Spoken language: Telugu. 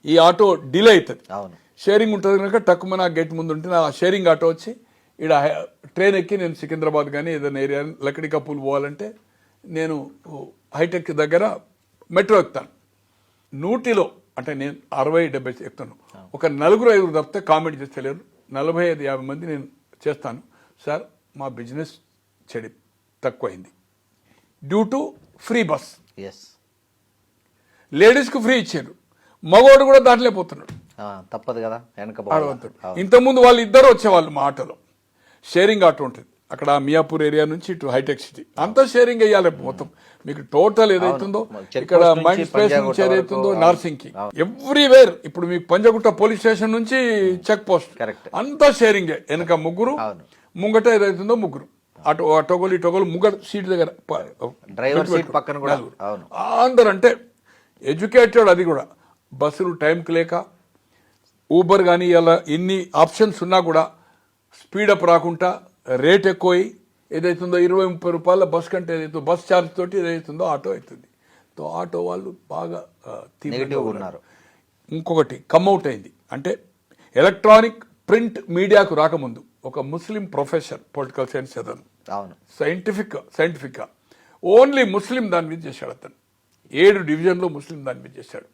ఈ ఆటో డిలే అవుతుంది. అవును. షేరింగ్ ఉంటుంది కనుక టక్కుమని ఆ గేట్ ముందు ఉంటే ఆ షేరింగ్ ఆటో వచ్చి ఇక్కడ ట్రైన్ ఎక్కి నేను సికింద్రాబాద్ కానీ ఏదైనా ఏరియా లక్కడి కప్పులు పోవాలంటే నేను హైటెక్ దగ్గర మెట్రో ఎక్కుతాను. 100లో అంటే నేను 60-70 ఎక్కుతాను. ఒక 4-5 తప్పితే కామెంట్ చేస్తలేరు. 45-50 మంది నేను చేస్తాను. సార్ మా బిజినెస్ తక్కువైంది due to free bus. Yes, లేడీస్కు ఫ్రీ ఇచ్చారు, మగవాడు కూడా దాంట్లో పోతున్నాడు. తప్పదు కదా, వెనక ఇంతకుముందు వాళ్ళు ఇద్దరు వచ్చేవాళ్ళు మా ఆటోలో. షేరింగ్ ఆటో ఉంటుంది అక్కడ మియాపూర్ ఏరియా నుంచి ఇటు హైటెక్ సిటీ అంతా షేరింగ్ అయ్యాలి. మొత్తం మీకు టోటల్ ఏదైతుందో ఇక్కడ మైండ్ స్పేస్ నుంచి ఏదైతుందో నార్సింగ్కి ఎవ్రీవేర్. ఇప్పుడు మీకు పంజగుట్ట పోలీస్ స్టేషన్ నుంచి చెక్ పోస్ట్ అంతా షేరింగే. వెనక ముగ్గురు, ముంగట ఏదైతుందో ముగ్గురు, అటోగోలు ఇటోగోలు ముగ్గురు సీట్ దగ్గర అందరు. అంటే ఎడ్యుకేటెడ్. అది కూడా బస్సులు టైంకి లేక ఊబర్ కానీ ఇలా ఇన్ని ఆప్షన్స్ ఉన్నా కూడా స్పీడప్ రాకుండా రేట్ ఎక్కువ ఏదైతుందో 20-30 రూపాయల బస్ కంటే ఏదైతుందో బస్ ఛార్జ్ తోటి ఏదైతుందో ఆటో అవుతుంది. తో ఆటో వాళ్ళు బాగా ఉన్నారు. ఇంకొకటి కమ్అవుట్ అయింది అంటే ఎలక్ట్రానిక్ ప్రింట్ మీడియాకు రాకముందు ఒక ముస్లిం ప్రొఫెసర్ పొలిటికల్ సైన్స్ చదవను, సైంటిఫిక్గా ఓన్లీ ముస్లిం దాని మీద చేశాడు. అతను 7 డివిజన్లో ముస్లిం దాని మీద చేశాడు.